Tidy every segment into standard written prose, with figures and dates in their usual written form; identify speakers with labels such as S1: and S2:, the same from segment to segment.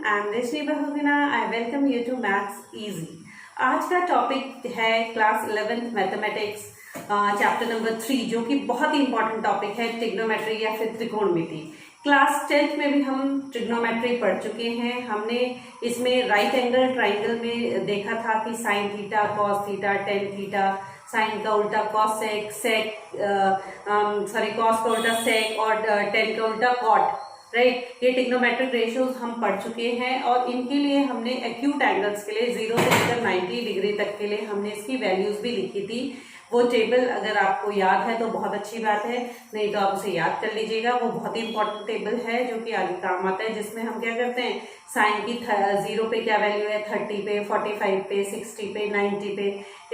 S1: I am Rajni Bahuguna. I welcome you to maths easy. आज का topic है class 11th mathematics chapter number 3, जो कि बहुत ही इंपॉर्टेंट टॉपिक है, ट्रिग्नोमेट्री या फिर त्रिकोणमिति। क्लास 10th में भी हम ट्रिग्नोमेट्री पढ़ चुके हैं। हमने इसमें राइट एंगल ट्राइंगल में देखा था कि sine theta, cos theta, tan theta, sine का उल्टा कॉस सेक, कॉस का उल्टा सेक और टेन का उल्टा कॉट, राइट। ये ट्रिग्नोमेट्रिक रेशियोज हम पढ़ चुके हैं और इनके लिए हमने एक्यूट एंगल्स के लिए 0 से लेकर 90 डिग्री तक के लिए हमने इसकी वैल्यूज भी लिखी थी। वो टेबल अगर आपको याद है तो बहुत अच्छी बात है, नहीं तो आप उसे याद कर लीजिएगा। वो बहुत ही इंपॉर्टेंट टेबल है जो कि आगे काम आता है, जिसमें हम क्या करते हैं, साइन की 0 पे क्या वैल्यू है, 30 पे, 45 पे, 60 पे, 90 पे,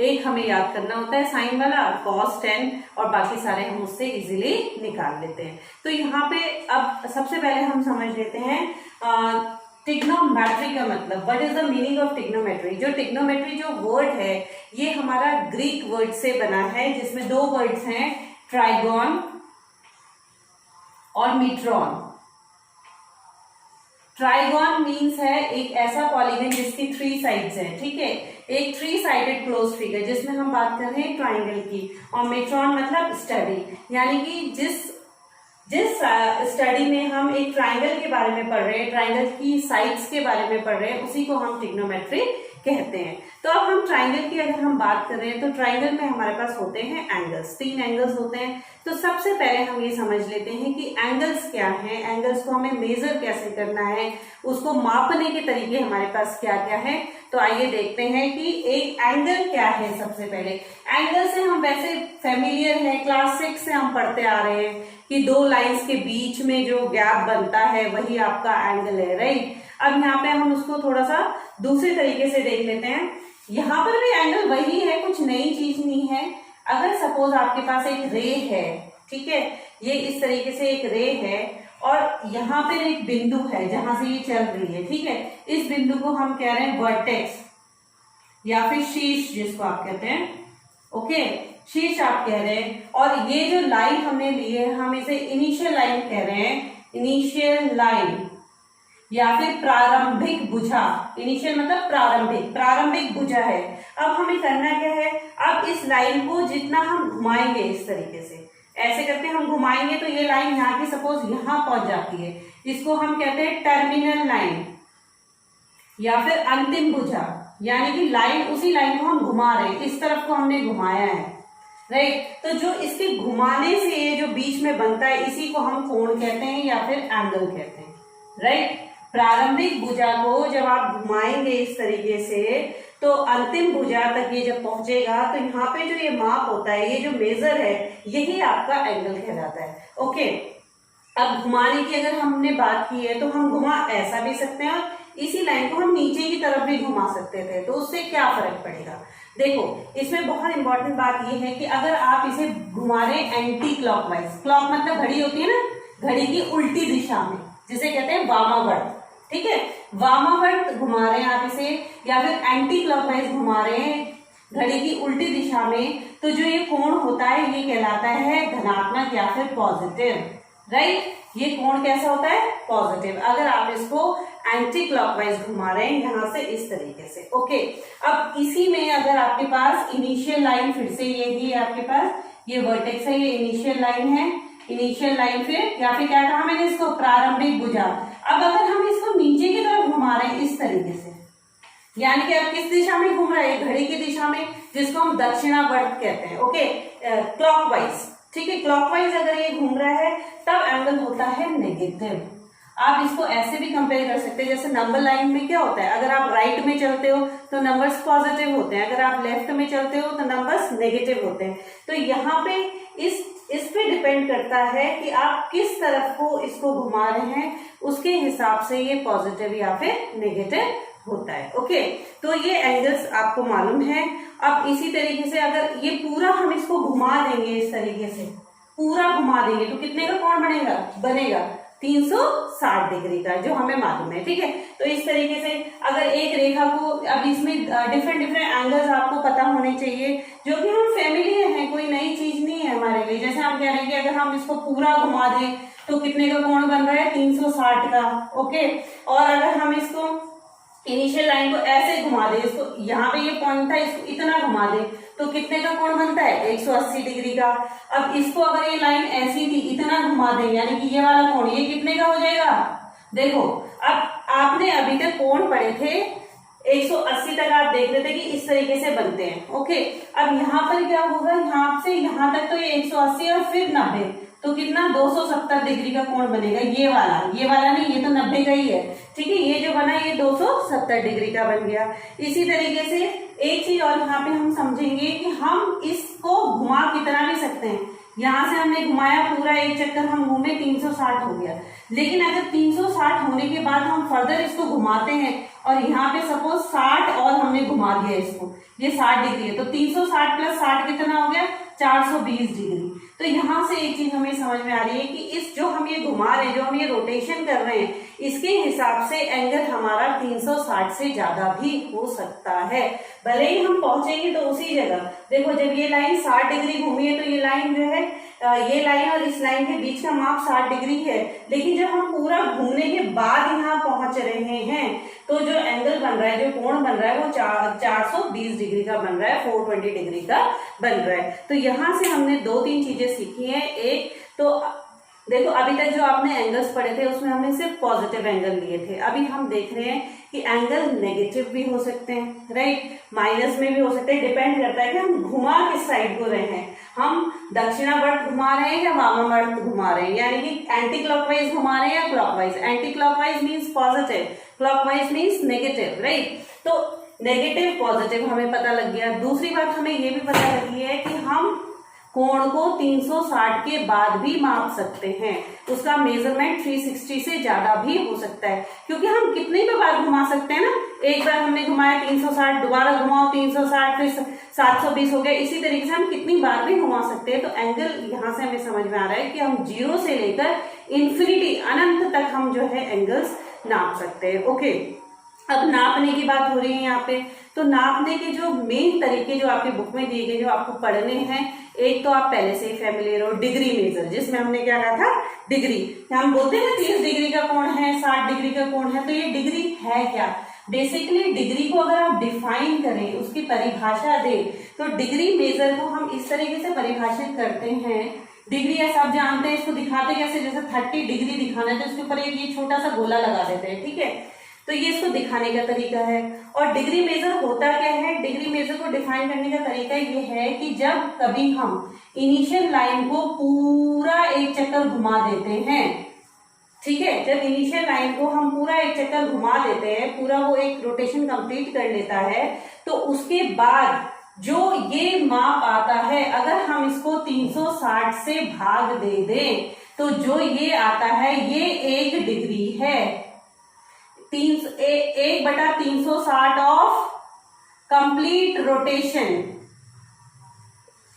S1: एक हमें याद करना होता है साइन वाला, कॉस 10 और बाकी सारे हम उससे इजीली निकाल लेते हैं। तो यहाँ पे अब सबसे पहले हम समझ लेते हैं ट्रिग्नोमेट्री का मतलब, what is the meaning of trigonometry. जो ट्रिग्नोमेट्री जो वर्ड है ये हमारा ग्रीक वर्ड से बना है, जिसमें दो वर्ड्स हैं, ट्राइगोन और मीट्रॉन। ट्राइगोन मीन्स है एक ऐसा पॉलीगन जिसकी 3 साइड्स हैं, ठीक है, एक 3 साइडेड क्लोज फिगर, जिसमें हम बात कर रहे हैं ट्राइंगल की। और मीट्रॉन मतलब स्टडी, यानी कि जिस स्टडी में हम एक ट्राइंगल के बारे में पढ़ रहे हैं, ट्राइंगल की साइड्स के बारे में पढ़ रहे हैं, उसी को हम ट्रिग्नोमेट्री कहते हैं। तो अब हम ट्राइंगल की अगर हम बात कर रहे हैं तो ट्राइंगल में हमारे पास होते हैं एंगल्स, 3 एंगल्स होते हैं। तो सबसे पहले हम ये समझ लेते हैं कि एंगल्स क्या हैं, एंगल्स को हमें मेजर कैसे करना है, उसको मापने के तरीके हमारे पास क्या क्या है। तो आइए देखते हैं कि एक एंगल क्या है। सबसे पहले एंगल से हम वैसे फेमिलियर हैं, क्लास 6 से हम पढ़ते आ रहे हैं कि 2 लाइंस के बीच में जो गैप बनता है वही आपका एंगल है, राइट। अब यहाँ पे हम उसको थोड़ा सा दूसरे तरीके से देख लेते हैं। यहाँ पर भी एंगल वही है, कुछ नई चीज नहीं है। अगर सपोज आपके पास एक रे है, ठीक है, ये इस तरीके से एक रे है और यहाँ पर एक बिंदु है जहां से ये चल रही है, ठीक है, इस बिंदु को हम कह रहे हैं वर्टेक्स या फिर शीर्ष जिसको आप कहते हैं, ओके, शीर्ष आप कह रहे हैं। और ये जो लाइन हमने ली है हम इसे इनिशियल लाइन कह रहे हैं, इनिशियल लाइन या फिर प्रारंभिक भुजा। इनिशियल मतलब प्रारंभिक भुजा है। अब हमें करना क्या है, अब इस लाइन को जितना हम घुमाएंगे इस तरीके से, ऐसे करके हम घुमाएंगे तो ये लाइन यहाँ की सपोज यहाँ पहुंच जाती है, इसको हम कहते हैं टर्मिनल लाइन या फिर अंतिम भुजा, यानी कि लाइन, उसी लाइन को हम घुमा रहे हैं, इस तरफ को हमने घुमाया है, राइट। तो जो इसके घुमाने से ये जो बीच में बनता है इसी को हम कोण कहते हैं या फिर एंगल कहते हैं, राइट। प्रारंभिक भुजा को जब आप घुमाएंगे इस तरीके से तो अंतिम भुजा तक ये जब पहुंचेगा तो यहाँ पे जो ये माप होता है, ये जो मेजर है, यही आपका एंगल कहलाता है, ओके। अब घुमाने की अगर हमने बात की है तो हम घुमा ऐसा भी सकते हैं और इसी लाइन को हम नीचे की तरफ भी घुमा सकते थे, तो उससे क्या फर्क पड़ेगा। देखो इसमें बहुत इंपॉर्टेंट बात ये है कि अगर आप इसे घुमा रहे एंटी क्लॉकवाइज, क्लॉक मतलब घड़ी होती है ना, घड़ी की उल्टी दिशा में, जिसे कहते हैं वामावर्त, ठीक है, वामावर्त घुमा रहे हैं आप इसे, या फिर एंटी क्लॉकवाइज घुमा रहे हैं घड़ी की उल्टी दिशा में, तो जो ये कोण होता है ये कहलाता है धनात्मक या फिर पॉजिटिव, राइट। ये कोण कैसा होता है, पॉजिटिव, अगर आप इसको एंटी क्लॉकवाइज घुमा रहे हैं यहां से इस तरीके से, ओके। अब इसी में अगर आपके पास इनिशियल लाइन, फिर से यही है आपके पास, ये वर्टेक्स है, ये इनिशियल लाइन है, इनिशियल लाइन फिर या फिर क्या कहा मैंने इसको, प्रारंभिक भुजा। अब अगर हम इसको नीचे की तरफ घुमा रहे हैं इस तरीके से, यानी कि अब किस दिशा में घूम रहा है, घड़ी की दिशा में, जिसको हम दक्षिणावर्त कहते हैं, ओके, क्लॉकवाइज, ठीक है, क्लॉकवाइज अगर ये घूम रहा है तब एंगल होता है नेगेटिव। आप इसको ऐसे भी कंपेयर कर सकते हैं, जैसे नंबर लाइन में क्या होता है, अगर आप राइट में चलते हो तो नंबर्स पॉजिटिव होते हैं, अगर आप लेफ्ट में चलते हो तो नंबर्स नेगेटिव होते हैं। तो यहाँ पे इस पे डिपेंड करता है कि आप किस तरफ को इसको घुमा रहे हैं, उसके हिसाब से ये पॉजिटिव या फिर नेगेटिव होता है, ओके। तो ये एंगल्स आपको मालूम है। अब इसी तरीके से अगर ये पूरा हम इसको घुमा देंगे इस तरीके से, पूरा घुमा देंगे तो कितने का कोण बनेगा 360 डिग्री का, जो हमें मालूम है, ठीक है। तो इस तरीके से अगर एक रेखा को, अब इसमें डिफरेंट एंगल्स आपको पता होने चाहिए, जो कि हम फैमिलियर हैं, कोई नई चीज नहीं है हमारे लिए। जैसे हम कह रहे हैं कि अगर हम इसको पूरा घुमा दें तो कितने का कोण बन रहा है, 360 का। ओके, और अगर हम इसको इनिशियल लाइन को ऐसे घुमा दे, इसको यहाँ पे ये पॉइंट था, इसको इतना घुमा दे, तो कितने का कोण बनता है, 180 डिग्री का। अब इसको अगर ये लाइन ऐसी थी, इतना घुमा दे, यानी कि ये वाला कोण, ये कितने का हो जाएगा। देखो, अब आपने अभी तक कोण पढ़े थे 180 तक, आप देख रहे थे कि इस तरीके से बनते हैं। ओके, अब यहाँ पर क्या होगा, यहाँ से यहाँ तक तो ये 180 और फिर 90, तो कितना 270 डिग्री का कोण बनेगा। ये वाला नहीं, ये तो 90 का ही है। ठीक है, ये जो बना ये 270 डिग्री का बन गया। इसी तरीके से एक चीज और यहाँ पे हम समझेंगे कि हम इसको घुमा कितना भी सकते हैं। यहाँ से हमने घुमाया, पूरा एक चक्कर हम घूमे, 360 हो गया। लेकिन अगर 360 होने के बाद हम फर्दर इसको घुमाते हैं और यहाँ पे सपोज 60 और हमने घुमा दिया इसको, ये 60 डिग्री है, तो 360 प्लस 60 कितना हो गया, 420 डिग्री। तो यहाँ से एक चीज हमें समझ में आ रही है कि इस जो हम ये घुमा रहे हैं, जो हम ये रोटेशन कर रहे हैं, इसके हिसाब से एंगल हमारा 360 से ज्यादा भी हो सकता है। भले ही हम पहुंचेंगे तो उसी जगह। देखो, जब ये लाइन 60 डिग्री घूमी है तो ये लाइन जो है, ये लाइन और इस लाइन के बीच का माप 60 डिग्री है। लेकिन जब हम पूरा घूमने के बाद यहाँ पहुंच रहे हैं तो जो एंगल बन रहा है, जो कोण बन रहा है, वो 420 डिग्री का बन रहा है, 420 डिग्री का बन रहा है। तो यहाँ से हमने 2-3 चीजें सीखी हैं। एक तो देखो, अभी तक जो आपने एंगल्स पढ़े थे उसमें हमने सिर्फ पॉजिटिव एंगल लिए थे। अभी हम देख रहे हैं कि एंगल नेगेटिव भी हो सकते हैं, राइट, माइनस में भी हो सकते हैं। डिपेंड करता है कि हम घुमा किस साइड को रहे हैं, हम दक्षिणावर्त घुमा रहे हैं या वामावर्त घुमा रहे हैं, यानी कि एंटी क्लॉकवाइज घुमा रहे हैं या clockwise. Anti clockwise means positive, clockwise means negative, right. तो नेगेटिव पॉजिटिव हमें पता लग गया। दूसरी बात हमें ये भी पता लगी है कि हम कोण को 360 के बाद भी माप सकते हैं। उसका मेजरमेंट 360 से ज्यादा भी हो सकता है, क्योंकि हम कितनी भी बार घुमा सकते हैं ना। एक बार हमने घुमाया 360, दोबारा घुमाओ 360, फिर 720 हो गया। इसी तरीके से हम कितनी बार भी घुमा सकते हैं। तो एंगल यहाँ से हमें समझ में आ रहा है कि हम 0 से लेकर इन्फिनिटी, अनंत तक हम जो है एंगल्स नाप सकते हैं। ओके, अब नापने की बात हो रही है यहाँ पे। तो नापने के जो मेन तरीके जो आपकी बुक में दिए गए, जो आपको पढ़ने हैं, एक तो आप पहले से ही फैमिलियर हो, डिग्री मेजर, जिसमें हमने क्या कहा था, डिग्री। हम बोलते हैं 30 डिग्री का कोण है, 60 डिग्री का कोण है, तो ये डिग्री है क्या। बेसिकली डिग्री को अगर आप डिफाइन करें, उसकी परिभाषा दें, तो डिग्री मेजर को हम इस तरीके से परिभाषित करते हैं। डिग्री ऐसा आप जानते हैं, इसको दिखाते कैसे, जैसे 30 डिग्री दिखाना है तो उसके ऊपर एक ये छोटा सा गोला लगा देते हैं, ठीक है। तो ये इसको दिखाने का तरीका है। और डिग्री मेजर होता क्या है, डिग्री मेजर को डिफाइन करने का तरीका ये है कि जब कभी हम इनिशियल लाइन को पूरा एक चक्कर घुमा देते हैं, ठीक है, जब इनिशियल लाइन को हम पूरा एक चक्कर घुमा देते हैं, पूरा वो एक रोटेशन कंप्लीट कर लेता है, तो उसके बाद जो ये माप आता है, अगर हम इसको 360 से भाग दे दें तो जो ये आता है ये 1 डिग्री है। 1/360 ऑफ कंप्लीट रोटेशन,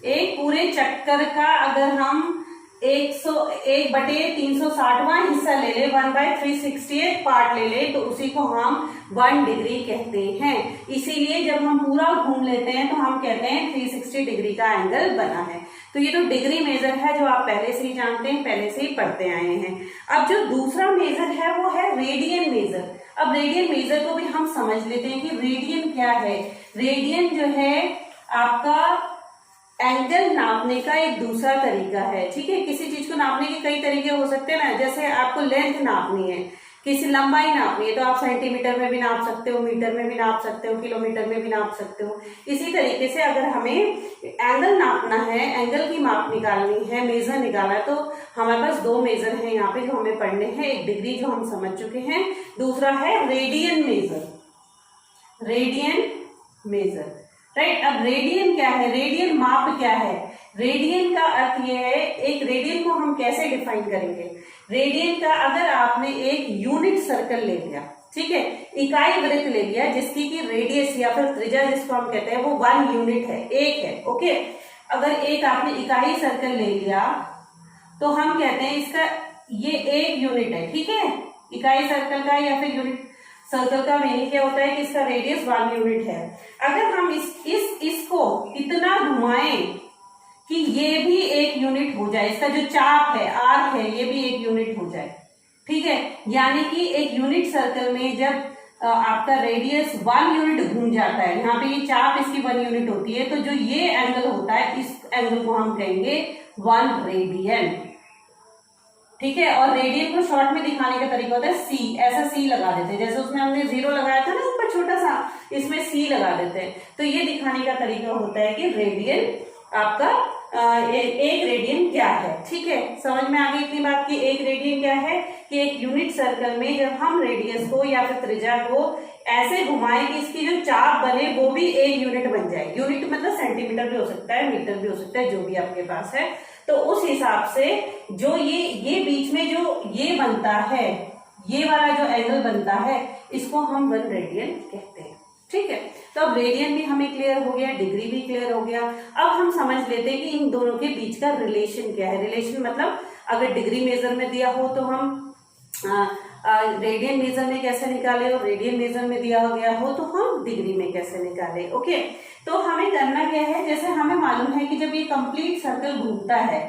S1: एक पूरे चक्कर का अगर हम 1/360वां हिस्सा ले ले, 1/360 पार्ट ले ले, तो उसी को हम 1 डिग्री कहते हैं। इसीलिए जब हम पूरा घूम लेते हैं तो हम कहते हैं 360 डिग्री का एंगल बना है। तो ये तो डिग्री मेजर है, जो आप पहले से ही जानते हैं, पहले से ही पढ़ते आए हैं। अब जो दूसरा मेजर है वो है रेडियन मेजर। अब रेडियन मेजर को भी हम समझ लेते हैं कि रेडियन क्या है। रेडियन जो है आपका एंगल नापने का एक दूसरा तरीका है, ठीक है। किसी चीज को नापने के कई तरीके हो सकते हैं ना, जैसे आपको लेंथ नापनी है, किसी लंबाई नापनी है, तो आप सेंटीमीटर में भी नाप सकते हो, मीटर में भी नाप सकते हो, किलोमीटर में भी नाप सकते हो। इसी तरीके से अगर हमें एंगल नापना है, एंगल की माप निकालनी है, मेजर निकालना है, तो हमारे पास 2 मेजर हैं यहाँ पे जो हमें पढ़ने हैं। एक डिग्री जो हम समझ चुके हैं, दूसरा है radian major. Radian major, right. अब रेडियन क्या है, रेडियन माप क्या है। रेडियन का अर्थ यह है, एक रेडियन को हम कैसे डिफाइन करेंगे। रेडियन का, अगर आपने एक यूनिट सर्कल ले लिया, ठीक है, इकाई वृत्त ले लिया जिसकी की रेडियस या फिर त्रिज्या जिसको हम कहते हैं वो 1 यूनिट है, 1 है, ओके। अगर एक आपने इकाई सर्कल ले लिया तो हम कहते हैं इसका ये 1 यूनिट है, ठीक है। इकाई सर्कल का या फिर यूनिट सर्कल का मीनिंग क्या होता है कि इसका रेडियस 1 यूनिट है। अगर हम इसको इतना घुमाएं कि ये भी एक यूनिट हो जाए, इसका जो चाप है, आर्क है, ये भी एक यूनिट हो जाए। ठीक है, यानी कि एक यूनिट सर्कल में जब आपका रेडियस 1 यूनिट घूम जाता है, यहाँ पे ये चाप इसकी 1 यूनिट होती है, तो जो ये एंगल होता है, इस एंगल को हम कहेंगे 1 रेडियन। ठीक है, और रेडियन को शॉर्ट में दिखाने का तरीका होता है सी, ऐसा सी लगा देते हैं, जैसे उसमें हमने 0 लगाया था ना ऊपर छोटा सा, इसमें सी लगा देते हैं। तो ये दिखाने का तरीका होता है कि रेडियन आपका एक रेडियन क्या है। ठीक है, समझ में आ गई इतनी बात की एक रेडियन क्या है, कि एक यूनिट सर्कल में जब हम रेडियस को या फिर त्रिज्या को ऐसे घुमाएं कि इसकी जो चाप बने वो भी एक यूनिट बन जाए। यूनिट मतलब सेंटीमीटर भी हो सकता है, मीटर भी हो सकता है, जो भी आपके पास है। तो उस हिसाब से जो ये बीच में जो ये बनता है, ये वाला जो एंगल बनता है, इसको हम 1 रेडियन कहते हैं। ठीक है, तो अब रेडियन भी हमें क्लियर हो गया, डिग्री भी क्लियर हो गया। अब हम समझ लेते हैं कि इन दोनों के बीच का रिलेशन क्या है। रिलेशन मतलब अगर डिग्री मेजर में दिया हो तो हम रेडियन मेजर में कैसे निकाले, और रेडियन मेजर में दिया गया हो तो हम डिग्री में कैसे निकाले। ओके, तो हमें करना क्या है, जैसे हमें मालूम है कि जब ये कंप्लीट सर्कल घूमता है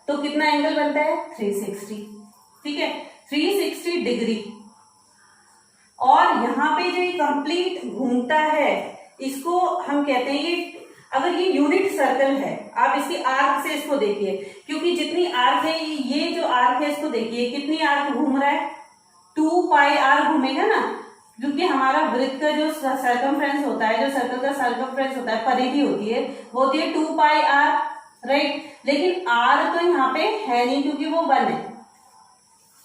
S1: तो कितना एंगल बनता है, 360। ठीक है, 360 डिग्री। और यहाँ पे जो ये कंप्लीट घूमता है, इसको हम कहते हैं, ये अगर ये यूनिट सर्कल है, आप इसकी आर्क से इसको देखिए, क्योंकि जितनी आर्क है, ये जो आर्क है इसको देखिए, कितनी आर्क घूम रहा है, 2 पाई आर घूमेगा ना, क्योंकि हमारा वृत्त का जो सर्कमफ्रेंस होता है, जो सर्कल का सर्कमफ्रेंस होता है, परिधि होती है, वो होती है 2 पाई आर, राइट। लेकिन आर तो यहाँ पे है नहीं, क्योंकि वो 1 है,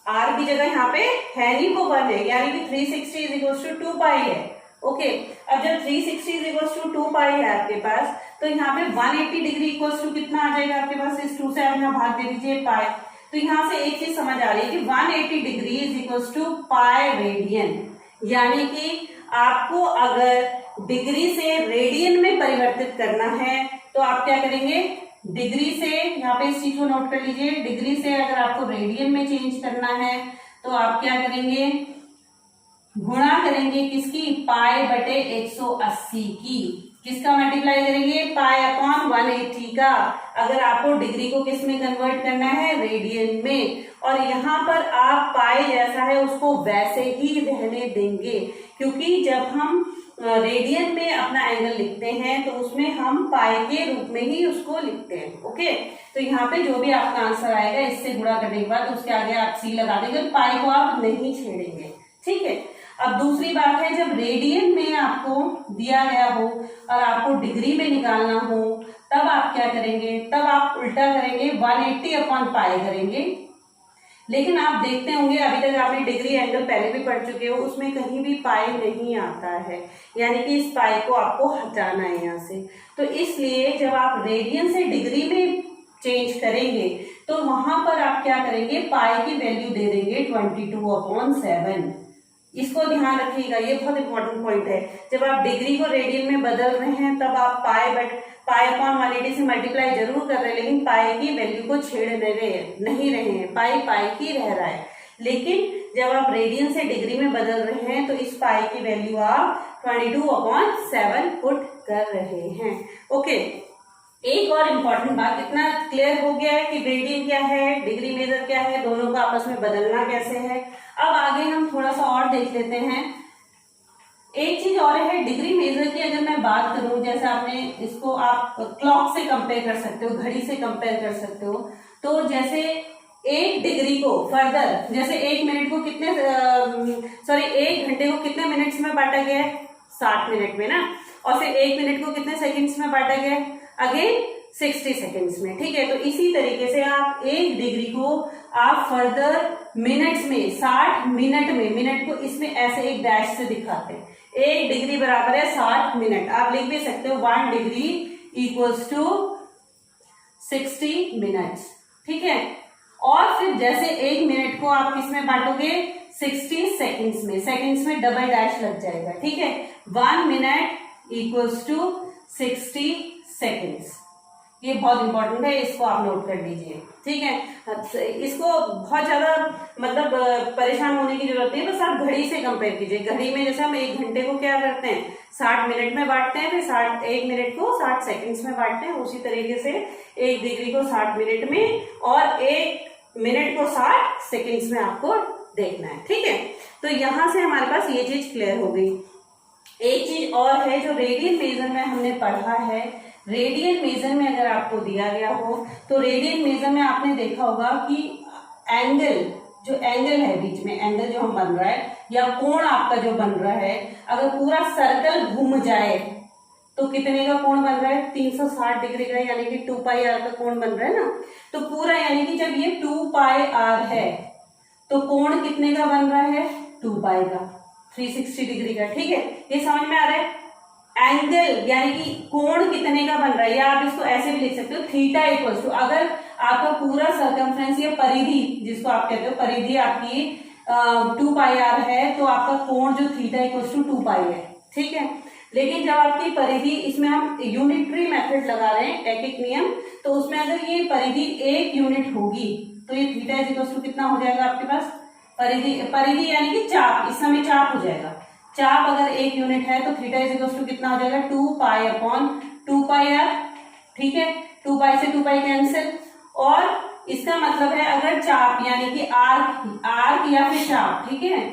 S1: आर की जगह यहाँ पे है नहीं, वो 1 है, यानी कि 360 = 2 पाई है। ओके, अब जब 360 = 2 पाई है आपके पास, तो यहाँ पे 180 डिग्री इक्वल्स टू कितना आ जाएगा आपके पास, इस 2 से आप यहाँ भाग दे दीजिए पाई। तो यहाँ से एक चीज समझ आ रही है कि 180 degree equals to pi radian, यानी कि आपको अगर डिग्री से रेडियन में परिवर्तित करना है तो आप क्या करेंगे, डिग्री से, यहाँ पे इस चीज को नोट कर लीजिए, डिग्री से अगर आपको रेडियन में चेंज करना है तो आप क्या करेंगे, गुणा करेंगे किसकी, पाई बटे 180 की, किसका मल्टीप्लाई करेंगे, पाई अपॉन 180 का। अगर आपको डिग्री को किस में कन्वर्ट करना है, रेडियन में, और यहाँ पर आप पाई जैसा है उसको वैसे ही रहने देंगे, क्योंकि जब हम रेडियन में अपना एंगल लिखते हैं तो उसमें हम पाई के रूप में ही उसको लिखते हैं। ओके, तो यहाँ पे जो भी आपका आंसर आएगा इससे गुणा करने के बाद उसके आगे आप सी लगा देंगे, पाई को आप नहीं छेड़ेंगे। ठीक है, अब दूसरी बात है, जब रेडियन में आपको दिया गया हो और आपको डिग्री में निकालना हो, तब आप क्या करेंगे, तब आप उल्टा करेंगे, 180 अपॉन पाई करेंगे। लेकिन आप देखते होंगे, अभी तक आपने डिग्री एंगल पहले भी पढ़ चुके हो, उसमें कहीं भी पाई नहीं आता है, यानी कि इस पाई को आपको हटाना है यहाँ से। तो इसलिए जब आप रेडियन से डिग्री में चेंज करेंगे तो वहां पर आप क्या करेंगे, पाई की वैल्यू दे देंगे 22/7। इसको ध्यान रखिएगा, ये बहुत इंपॉर्टेंट पॉइंट है। जब आप डिग्री को रेडियन में बदल रहे हैं तब आप पाई अपॉन 180 से मल्टीप्लाई जरूर कर रहे हैं, लेकिन पाई की वैल्यू को छेड़ नहीं रहे हैं, पाई ही रह रहा है। लेकिन जब आप रेडियन से डिग्री में बदल रहे हैं तो इस पाई की वैल्यू आप 22/7 पुट कर रहे हैं। ओके, एक और इम्पॉर्टेंट बात, इतना क्लियर हो गया है कि रेडियन क्या है, डिग्री मेजर क्या है, दोनों को आपस में बदलना कैसे है। अब आगे हम थोड़ा सा और देख लेते हैं। एक चीज और है, डिग्री मेजर की अगर मैं बात करूं, जैसे आपने इसको आप क्लॉक से कंपेयर कर सकते हो, घड़ी से कंपेयर कर सकते हो। तो जैसे 1 डिग्री को फर्दर, जैसे 1 मिनट को कितने 1 घंटे को कितने मिनट्स में बांटा गया है, 60 मिनट में ना, और फिर 1 मिनट को कितने सेकंड्स में बांटा गया है, अगेन 60 सेकेंड्स में। ठीक है, तो इसी तरीके से आप 1 डिग्री को आप फर्दर मिनट्स में, 60 मिनट में, मिनट को इसमें ऐसे एक डैश से दिखाते हैं, 1 डिग्री बराबर है 60 मिनट। आप लिख भी सकते हो 1 डिग्री इक्वल्स टू 60 मिनट्स। ठीक है, और फिर जैसे 1 मिनट को आप किसमें बांटोगे, 60 सेकेंड्स में, सेकेंड्स में डबल डैश लग जाएगा। ठीक है, 1 मिनट इक्वल्स टू 60 सेकेंड्स। ये बहुत इंपॉर्टेंट है, इसको आप नोट कर लीजिए, ठीक है। इसको बहुत ज्यादा मतलब परेशान होने की जरूरत नहीं है, बस आप घड़ी से कंपेयर कीजिए। घड़ी में जैसे हम 1 घंटे को क्या करते हैं 60 मिनट में बांटते हैं, फिर 1 मिनट को 60 सेकंड्स में बांटते हैं, उसी तरीके से 1 डिग्री को 60 मिनट में और 1 मिनट को 60 सेकंड्स में आपको देखना है, ठीक है। तो यहां से हमारे पास ये चीज क्लियर हो गई। एक चीज और है जो रेडियन मेजर में हमने पढ़ा है, रेडियन मेजर में अगर आपको दिया गया हो तो रेडियन मेजर में आपने देखा होगा कि एंगल, जो एंगल है बीच में, एंगल जो हम बन रहा है या कोण आपका जो बन रहा है, अगर पूरा सर्कल घूम जाए तो कितने का कोण बन रहा है 360 डिग्री का, यानी कि 2 पाई आर का कोण बन रहा है ना। तो पूरा यानी कि जब ये 2 पाई आर है तो कोण कितने का बन रहा है 2 पाई का, 360 डिग्री का, ठीक है। ये समझ में आ रहा है। एंगल यानी कि कोण कितने का बन रहा है, या आप इसको ऐसे भी लिख सकते हो थीटा इक्वल्स टू, अगर आपका पूरा सर्कमफ्रेंस या परिधि जिसको आप कहते हो परिधि आपकी 2 पाई आर है तो आपका कोण जो थीटा इक्वल्स टू 2 पाई है, ठीक है। लेकिन जब आपकी परिधि, इसमें हम यूनिटरी मेथड लगा रहे हैं, एक नियम, तो उसमें अगर ये परिधि 1 यूनिट होगी तो ये थीटा इज इक्वल्स टू कितना हो जाएगा आपके पास, परिधि यानी कि चाप, इस समय चाप हो जाएगा। चाप अगर 1 यूनिट है तो थीटा इज इक्वल्स टू कितना हो जाएगा 2 पाई अपॉन 2 पाई आर, ठीक है। 2 पाई से 2 पाई कैंसिल, और इसका मतलब है अगर चाप यानी कि आर्क या फिर चाप, ठीक है,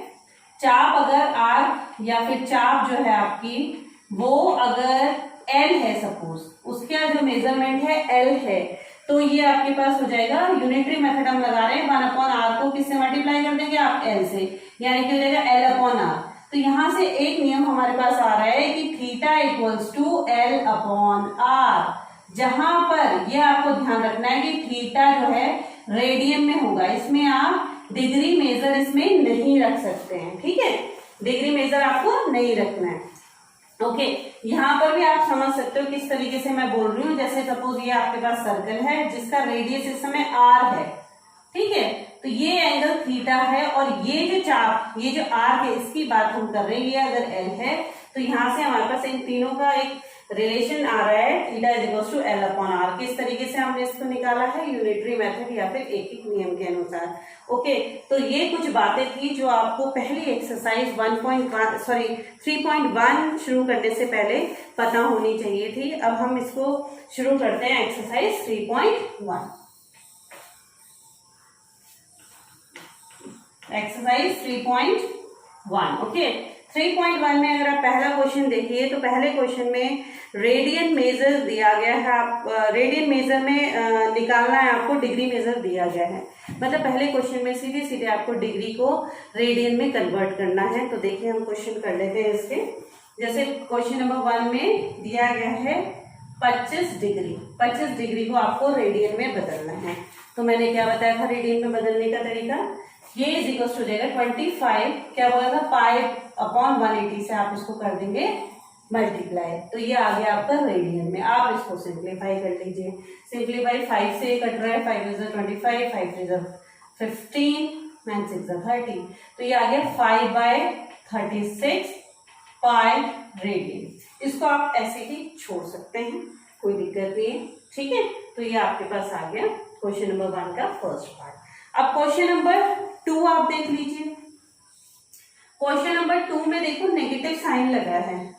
S1: चाप अगर आर्क या फिर चाप जो है आपकी वो अगर एल है, सपोज उसका जो मेजरमेंट है एल है, तो ये आपके पास हो जाएगा, यूनिटरी मेथड हम लगा रहे हैं, 1 अपॉन आर को किससे मल्टीप्लाई कर देंगे आप एल से, यानी कि हो जाएगा एल अपॉन आर। तो यहां से एक नियम हमारे पास आ रहा है कि theta equals to L upon R, जहां पर ये आपको ध्यान रखना है कि थीटा जो है रेडियन में होगा, इसमें आप डिग्री मेजर इसमें नहीं रख सकते हैं, ठीक है, डिग्री मेजर आपको नहीं रखना है, ओके। यहाँ पर भी आप समझ सकते हो किस तरीके से मैं बोल रही हूँ। जैसे सपोज ये आपके पास सर्कल है जिसका रेडियस इस समय आर है, ठीक है, तो ये एंगल थीटा है, और ये जो चाप, ये जो आर है, इसकी बात हम कर रहे हैं, ये अगर एल है तो यहाँ से हमारे पास इन तीनों का एक रिलेशन आ रहा है, theta is equals to L upon R. किस तरीके से हमने इसको निकाला है, यूनिटरी मेथड या फिर एक एक नियम के अनुसार, ओके। तो ये कुछ बातें थी जो आपको पहली एक्सरसाइज 3.1 शुरू करने से पहले पता होनी चाहिए थी। अब हम इसको शुरू करते हैं एक्सरसाइज 3.1। Exercise 3.1, okay. 3.1 में अगर आप पहला क्वेश्चन देखिए तो पहले क्वेश्चन में रेडियन मेजर दिया गया है, आप रेडियन मेजर में निकालना है आपको, डिग्री मेजर दिया गया है, मतलब पहले क्वेश्चन में सीधे सीधे आपको डिग्री को रेडियन में कन्वर्ट करना है। तो देखिए हम क्वेश्चन कर लेते हैं इसके। जैसे क्वेश्चन नंबर 1 में दिया गया है 25 डिग्री, 25 डिग्री को आपको रेडियन में बदलना है। तो मैंने क्या बताया था रेडियन में बदलने का तरीका, ये इज इक्वल टू जाएगा 25, क्या बोला था, पाई अपॉन 180 से आप इसको कर देंगे मल्टीप्लाई, तो ये आ गया आपका रेडियन में। आप इसको सिंप्लीफाई कर लीजिए, सिंप्लीफाई 5 से कट रहा है, 5 इज 25, 5 इज 15, 9 6 30, तो ये आ गया 5/36 पाई रेडियन। इसको आप ऐसे ही छोड़ सकते हैं, कोई दिक्कत नहीं है, ठीक है। तो ये आपके पास आ गया क्वेश्चन नंबर 1 का फर्स्ट पार्ट। अब क्वेश्चन नंबर 2 आप देख लीजिए। क्वेश्चन नंबर 2 में देखो नेगेटिव साइन लगा है,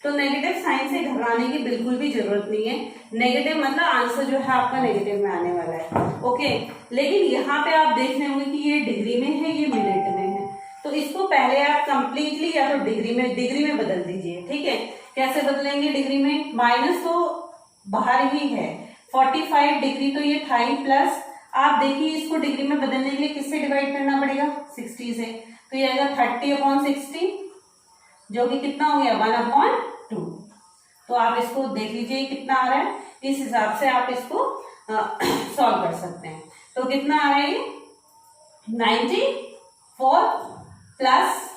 S1: तो नेगेटिव साइन से घबराने की बिल्कुल भी जरूरत नहीं है। नेगेटिव मतलब आंसर जो है आपका नेगेटिव में आने वाला है, ओके। लेकिन यहाँ पे आप देख रहे होंगे कि ये डिग्री में है, ये मिनट में है, तो इसको पहले आप कंप्लीटली या तो डिग्री में बदल दीजिए, ठीक है। कैसे बदलेंगे डिग्री में, माइनस तो बाहर ही है, 45 डिग्री तो ये था ही, प्लस आप देखिए इसको डिग्री में बदलने के लिए किससे डिवाइड करना पड़ेगा, 60 से, तो ये आएगा 30/60, जो कि कितना हो गया 1/2। तो आप इसको देख लीजिए कितना आ रहा है, इस हिसाब से आप इसको सॉल्व कर सकते हैं। तो कितना आ रहा है ये 94 प्लस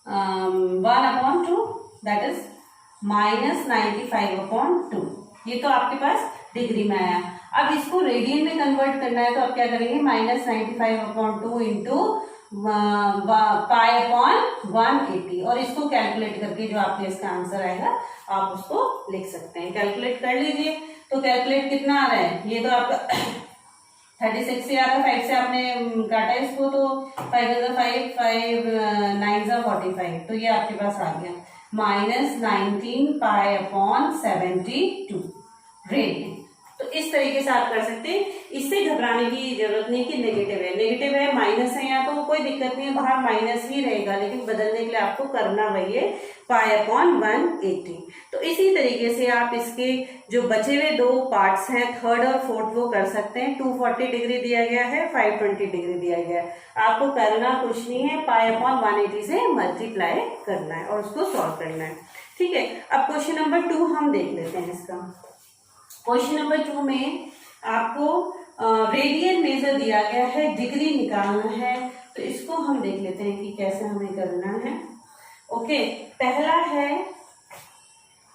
S1: 1/2, दैट इज -95/2। ये तो आपके पास डिग्री में आया। अब इसको रेडियन में कन्वर्ट करना है, तो आप क्या करेंगे, -95/2 इंटू पाई अपॉन 180 और इसको कैलकुलेट करके जो आपके इसका आंसर आएगा आप उसको लिख सकते हैं। कैलकुलेट कर लीजिए। तो कैलकुलेट कितना आ रहा है, ये तो आपका 36 से आ रहा है, 5 से आपने काटा इसको तो 5 5 9 45, तो ये आपके पास आ गया -19 पाई अपॉन 72 रेडियन। तो इस तरीके से आप कर सकते हैं। इससे घबराने की जरूरत नहीं कि नेगेटिव है माइनस है यहाँ, तो कोई दिक्कत नहीं है, बाहर माइनस ही रहेगा, लेकिन बदलने के लिए आपको करना वही है पाई अपॉन 180। तो इसी तरीके से आप इसके जो बचे हुए दो पार्ट्स हैं थर्ड और फोर्थ वो कर सकते हैं। 240 डिग्री दिया गया है, 520 डिग्री दिया गया है, आपको करना कुछ नहीं है, पाई अपॉन 180 से मल्टीप्लाई करना है और उसको सॉल्व करना है। ठीक है, अब क्वेश्चन नंबर 2 हम देख लेते हैं। इसका क्वेश्चन नंबर 2 में आपको रेडियन मेजर दिया गया है, डिग्री निकालना है, तो इसको हम देख लेते हैं कि कैसे हमें करना है। ओके, पहला है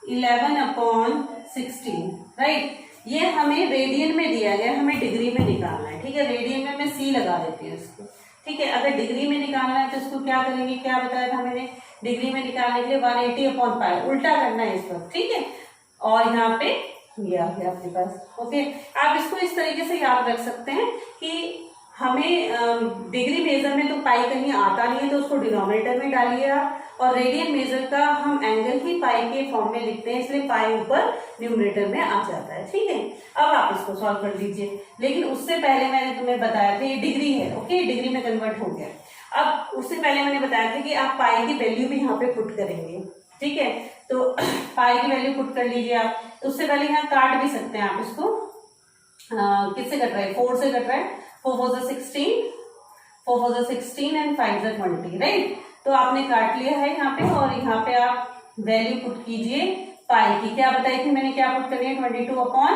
S1: 11 अपॉन 16, राइट। ये हमें रेडियन में दिया गया, हमें डिग्री में निकालना है। ठीक है, रेडियन में मैं सी लगा देती हूँ इसको। ठीक है, अगर डिग्री में निकालना है तो इसको क्या करेंगे, क्या बताया था मैंने, डिग्री में निकालने के लिए 180 अपॉन पाई उल्टा करना है इस वक्त। ठीक है, और यहाँ पे ये आ गया आपके पास। ओके, आप इसको इस तरीके से याद रख सकते हैं कि हमें डिग्री मेजर में तो पाई कहीं आता नहीं है तो उसको डिनोमिनेटर में डालिए आप, और रेडियन मेजर का हम एंगल ही पाई के फॉर्म में लिखते हैं, इसलिए पाई ऊपर न्यूमरेटर में आ जाता है। ठीक है, अब आप इसको सॉल्व कर लीजिए, लेकिन उससे पहले मैंने तुम्हें बताया था ये डिग्री है। ओके, डिग्री में कन्वर्ट हो गया। अब उससे पहले मैंने बताया था कि आप पाई की वैल्यू भी यहाँ पे पुट करेंगे। ठीक है, तो पाई की वैल्यू पुट कर लीजिए आप। तो उससे पहले यहाँ काट भी सकते हैं आप इसको, किससे कट रहा है, 4 से कट रहा है, 4 4 16 एंड 5 20, राइट। तो आपने काट लिया है यहाँ पे, और यहाँ पे आप वैल्यू पुट कीजिए पाई की। क्या बताई थी मैंने, क्या पुट करनी है, 22 अपॉन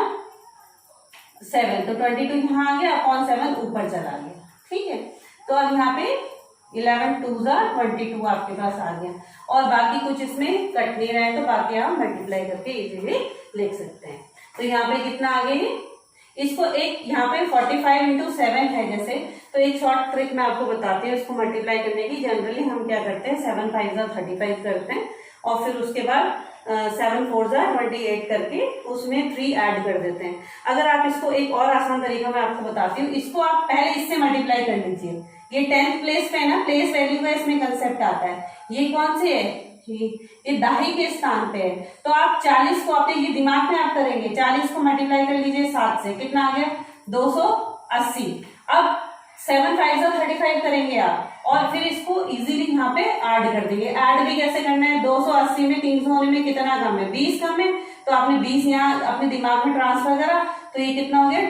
S1: 7, तो 22 यहाँ आ गया, अपॉन 7 ऊपर चला गया। ठीक है, तो अब यहाँ पे 11 2 22 आपके पास आ गया, और बाकी कुछ इसमें कट नहीं रहा है, तो बाकी आप मल्टीप्लाई करके इजीली लिख सकते हैं। तो यहाँ पे कितना आ गया है, इसको एक यहाँ पे 45 इंटू 7 है जैसे, तो एक शॉर्ट ट्रिक मैं आपको बताती हूँ इसको मल्टीप्लाई करने की। जनरली हम क्या करते हैं, 7 5 35 करते हैं, और फिर उसके बाद 7 4 28 करके उसमें 3 ऐड कर देते हैं। अगर आप इसको एक और आसान तरीका मैं आपको बताती हूँ, इसको आप पहले इससे मल्टीप्लाई कर लीजिए। ये 10th प्लेस पे है ना, प्लेस वैल्यू का इसमें कंसेप्ट आता है। ये कौन से है, ये दाही के स्थान पे है, तो आप 40 को अपने ये दिमाग में आप करेंगे, 40 को मल्टीप्लाई कर लीजिए 7 से, कितना आ गया 280। अब 7 5 35 करेंगे आप, और फिर इसको इजीली यहाँ पे ऐड कर देंगे। ऐड भी कैसे करना है, 280 में 300 होने में कितना कम है, 20 कम है, तो आपने 20 यहाँ अपने दिमाग में ट्रांसफर करा, तो ये कितना हो गया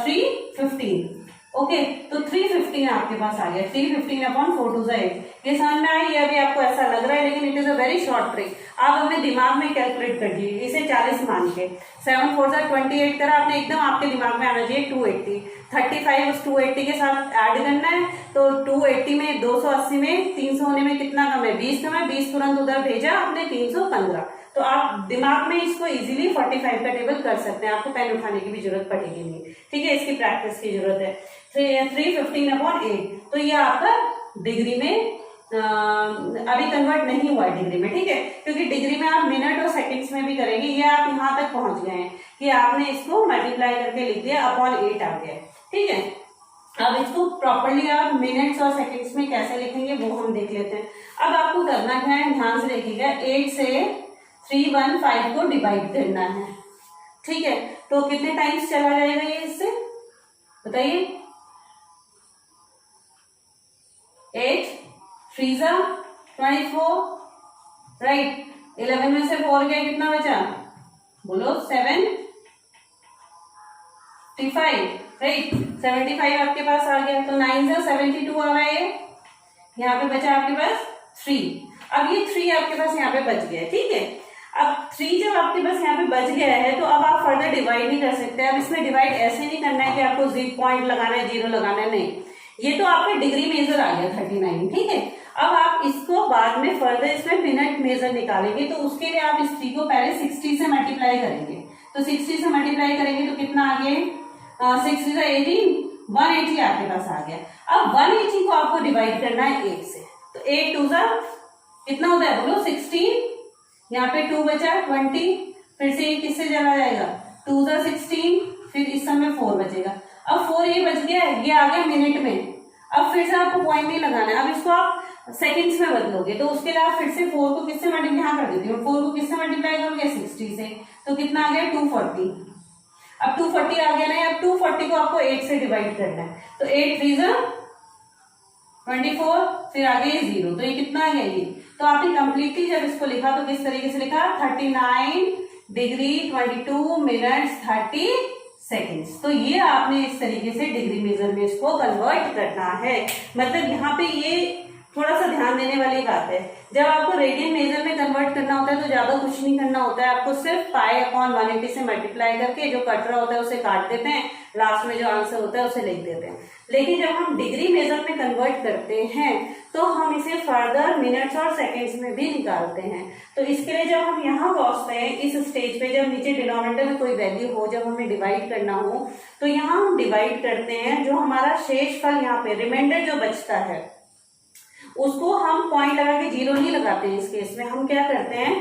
S1: 315। ओके, तो 315 आपके पास आ गया, 315 अपॉन 4 2 8। ये समझ में आई, ये अभी आपको ऐसा लग रहा है, लेकिन it is a very short trick. आप अपने दिमाग में कैलकुलेट कर लीजिए, इसे 40 मान के 7 4 28 करा आपने, एकदम आपके दिमाग में आना चाहिए 280। 35 उस 280 के साथ ऐड करना है, तो 280 में 280 में 300 होने में कितना कम है, 20 कम है, 20 तुरंत उधर भेजा आपने 315। तो आप दिमाग में इसको इजीली 45 का टेबल कर सकते हैं, आपको पेन उठाने की भी जरूरत पड़ेगी नहीं। ठीक है, इसकी प्रैक्टिस की जरूरत है। 315 अपॉन 8, तो ये आपका डिग्री में अभी कन्वर्ट नहीं हुआ है डिग्री में। ठीक है, क्योंकि डिग्री में आप मिनट और सेकंड्स में भी करेंगे, ये आप यहाँ तक पहुंच गए हैं कि आपने इसको मल्टीप्लाई करके लिख दिया, अपॉन 8 आ गया। ठीक है, अब इसको प्रॉपरली आप मिनट्स और सेकंड्स में कैसे लिखेंगे वो हम देख लेते हैं। अब आपको करना क्या है, ध्यान से देखिएगा, 8 से 315 को डिवाइड करना है। ठीक है, तो कितने टाइम्स चला जाएगा ये इससे बताइए, 8 3 24, राइट। 11 में से 4 गया, कितना बचा बोलो, 75, राइट। 75 आपके पास आ गया, तो 9 से 72 आ रहा है, यहाँ पे बचा आपके पास 3। अब ये 3 आपके पास यहाँ पे बच गया। ठीक है, अब 3 जब आपके पास यहाँ पे बच गया है, तो अब आप फर्दर डिवाइड नहीं कर सकते। अब इसमें डिवाइड ऐसे नहीं करना है कि आपको 0 पॉइंट लगाना है, 0 लगाना है, नहीं, ये तो आपका डिग्री मेजर आ गया 39। ठीक है, अब आप इसको बाद में फर्दर इसमें मिनट मेजर निकालेंगे, तो उसके लिए आप इस 3 को पहले 60 से मल्टीप्लाई करेंगे। तो 60 से मल्टीप्लाई करेंगे तो कितना आ गया, 6 18, 180 आपके पास आ गया। अब 180 को आपको डिवाइड करना है 8 से, तो 8 2 जा कितना होता है बोलो 16, यहाँ पे 2 बचा 20, फिर से ये किससे चला जाएगा 2 जा 16, फिर इस समय 4 बचेगा। अब 4 ये बच गया, ये आ गया मिनट में। अब फिर से आपको पॉइंट नहीं लगाना है, अब इसको आप सेकंड्स में बदलोगे, तो उसके लिए आप फिर से 4 को किससे मल्टीप्लाई कर देती हूँ, 4 को किससे मल्टीप्लाई करोगे 60 से, तो कितना आ गया 240। अब 240 आ गया ना, अब 240 को आपको 8 से डिवाइड करना है, तो 8 3 जा 24, फिर आगे 0, तो ये कितना आ गया ये। तो आपने कंप्लीटली जब इसको लिखा तो किस तरीके से लिखा 39 डिग्री 22 मिनट्स 30 सेकेंड्स। तो ये आपने इस तरीके से डिग्री मेजर में इसको कन्वर्ट करना है। मतलब यहाँ पे ये थोड़ा सा ध्यान देने वाली बात है, जब आपको रेडियन मेजर में कन्वर्ट करना होता है तो ज्यादा कुछ नहीं करना होता है, आपको सिर्फ पाई अपॉन 180 से मल्टीप्लाई करके जो कट रहा होता है उसे काट देते हैं, लास्ट में जो आंसर होता है उसे लिख देते हैं। लेकिन जब हम डिग्री मेजर में कन्वर्ट करते हैं तो हम इसे फर्दर मिनट्स और सेकेंड्स में भी निकालते हैं। तो इसके लिए जब हम यहाँ पहुंचते हैं इस स्टेज पे, जब नीचे डिनोमिनेटर में कोई वैल्यू हो, जब हमें डिवाइड करना हो, तो यहाँ हम डिवाइड करते हैं, जो हमारा शेष फल यहाँ पे रिमाइंडर जो बचता है उसको हम पॉइंट लगा के 0 नहीं लगाते हैं। इस केस में हम क्या करते हैं,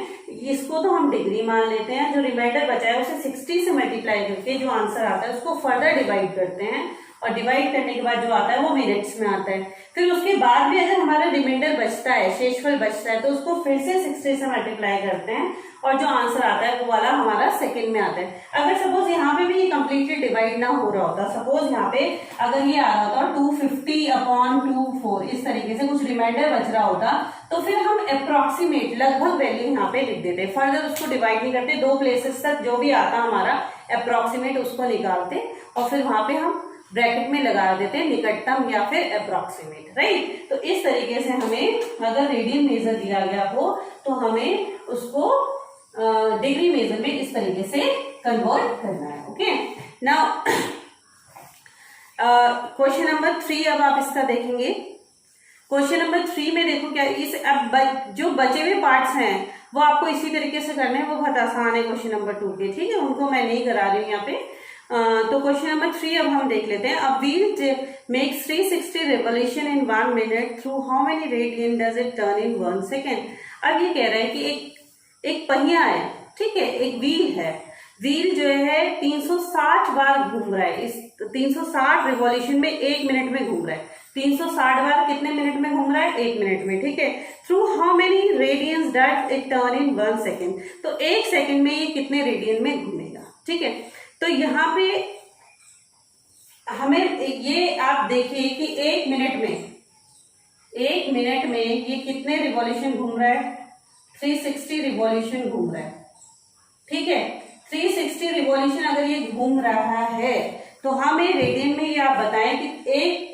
S1: इसको तो हम डिग्री मान लेते हैं, जो रिमाइंडर बचा है उसे 60 से मल्टीप्लाई करके जो आंसर आता है उसको फर्दर डिवाइड करते हैं, और डिवाइड करने के बाद जो आता है वो मिनट्स में आता है। फिर उसके बाद भी अगर हमारा रिमाइंडर बचता है, शेषफल बचता है, तो उसको फिर से 60 से मल्टीप्लाई करते हैं और जो आंसर आता है वो वाला हमारा सेकंड में आता है। अगर सपोज यहाँ पे भी ये कंप्लीटली डिवाइड ना हो रहा होता, सपोज यहाँ पे अगर ये आ रहा होता 250 अपॉन 24, इस तरीके से कुछ रिमाइंडर बच रहा होता, तो फिर हम अप्रोक्सीमेट लगभग वैल्यू यहाँ पे लिख देते, फर्दर उसको डिवाइड नहीं करते, 2 प्लेसेस तक जो भी आता हमारा अप्रोक्सीमेट उसको निकालते और फिर वहां पे हम ब्रैकेट में लगा देते हैं निकटतम या फिर अप्रोक्सीमेट, राइट। तो इस तरीके से हमें अगर रेडियन मेजर दिया गया हो तो हमें उसको डिग्री मेजर में इस तरीके से कन्वर्ट करना है। ओके, नाउ क्वेश्चन नंबर 3 अब आप इसका देखेंगे। क्वेश्चन नंबर 3 में देखो क्या इस अब जो बचे हुए पार्ट्स हैं वो आपको इसी तरीके से करने हैं, वो बहुत आसान है क्वेश्चन नंबर 2 के, ठीक है, उनको मैं नहीं करा रही हूँ यहाँ पे। तो क्वेश्चन नंबर 3 अब हम देख लेते हैं। अब wheel makes 360 revolution in 1 minute, through how many radian does it turn in 1 second. अब ये कह रहा है कि एक पहिया है, ठीक है, एक व्हील है, व्हील जो है 360 बार घूम रहा है, इस 360 रिवॉल्यूशन में 1 मिनट में घूम रहा है। 360 बार कितने मिनट में घूम रहा है, 1 मिनट में, ठीक है। Through how many radians does it turn in 1 second, तो 1 सेकेंड में ये कितने रेडियन में घूमेगा, ठीक है। तो यहाँ पे हमें ये आप देखिए कि 1 मिनट में ये कितने रिवॉल्यूशन घूम रहा है, 360 रिवॉल्यूशन घूम रहा है, ठीक है। 360 रिवॉल्यूशन अगर ये घूम रहा है तो हमें रेडियन में ये आप बताएं कि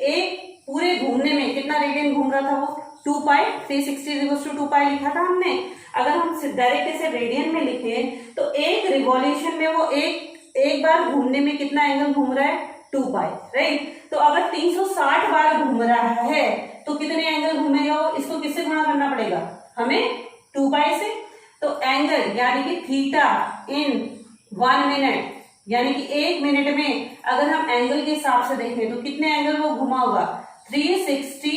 S1: एक पूरे घूमने में कितना रेडियन घूम रहा था, वो 2 पाई, 360 2 पाई लिखा था हमने। अगर हम डायरेक्ट इसे रेडियन में लिखे तो एक रिवॉल्यूशन में वो एक बार घूमने में कितना एंगल घूम रहा है, 2 पाई, राइट। तो अगर 360 बार घूम रहा है तो कितने एंगल घूमेगा वो, इसको किससे गुणा करना पड़ेगा हमें, 2 पाई से। तो एंगल यानी कि थीटा इन 1 मिनट, यानी कि 1 मिनट में अगर हम एंगल के हिसाब से देखें तो कितने एंगल वो घुमा होगा, 360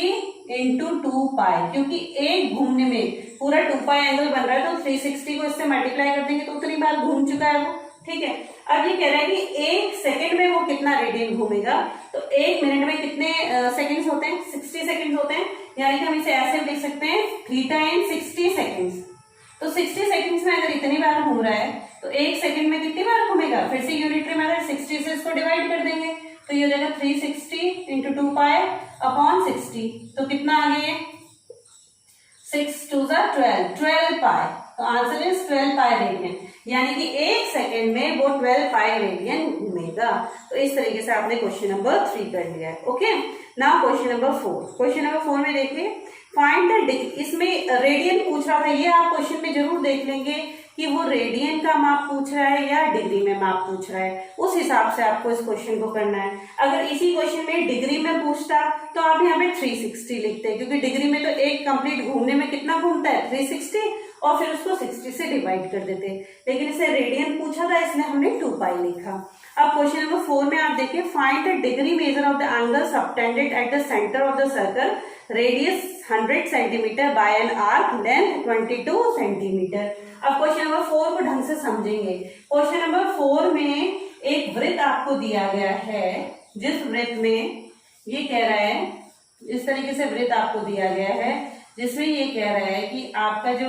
S1: इंटू 2 पाई, क्योंकि एक घूमने में पूरा 2 पाई एंगल बन रहा है, तो 360 को इससे मल्टीप्लाई कर देंगे तो उतनी बार घूम चुका है वो, ठीक है। अब ये कह रहा है कि 1 सेकंड में वो कितना रेडियन घूमेगा, तो 1 मिनट में कितने सेकंड्स होते हैं, 60 सेकंड्स होते हैं, यानी कि हम इसे ऐसे लिख सकते हैं थीटा इन 60 सेकंड्स। तो 60 सेकंड्स में अगर इतनी बार घूम रहा है तो 1 सेकंड में कितनी बार घूमेगा, फिर से यूनिटरी मेथड 60 से इसको डिवाइड कर देंगे, तो ये हो जाएगा 360 इंटू 2 पाई अपॉन 60, तो कितना आ गया 6 2 12 पाई, तो आंसर इज 12 पाई रेडियन, यानी कि 1 सेकंड में वो 12 पाई रेडियन घूमेगा। तो इस तरीके से आपने क्वेश्चन नंबर 3 कर लिया है। Okay, now question number 4। Question number 4 में देखिए फाइंड द, इसमें रेडियन पूछ रहा था, ये आप क्वेश्चन में जरूर देख लेंगे कि वो रेडियन का माप पूछ रहा है या डिग्री में माप पूछ रहा है, उस हिसाब से आपको इस क्वेश्चन को करना है। अगर इसी क्वेश्चन में डिग्री में पूछता तो आप यहाँ पे 360 लिखते हैं, क्योंकि डिग्री में तो एक कंप्लीट घूमने में कितना घूमता है 360, और फिर उसको 60 से डिवाइड कर देते। लेकिन इसे रेडियन पूछा था इसलिए हमने 2 पाई लिखा। अब क्वेश्चन नंबर 4 में आप देखिए, find the degree measure of the angle subtended at the centre of the circle, radius 100 centimetre bye an arc, length 22 centimetre. अब क्वेश्चन नंबर 4 को ढंग से समझेंगे। क्वेश्चन नंबर 4 में एक वृत्त आपको दिया गया है, जिस वृत्त में ये कह रहा है, इस तरीके से वृत्त आपको दिया गया है जिसमें ये कह रहा है कि आपका जो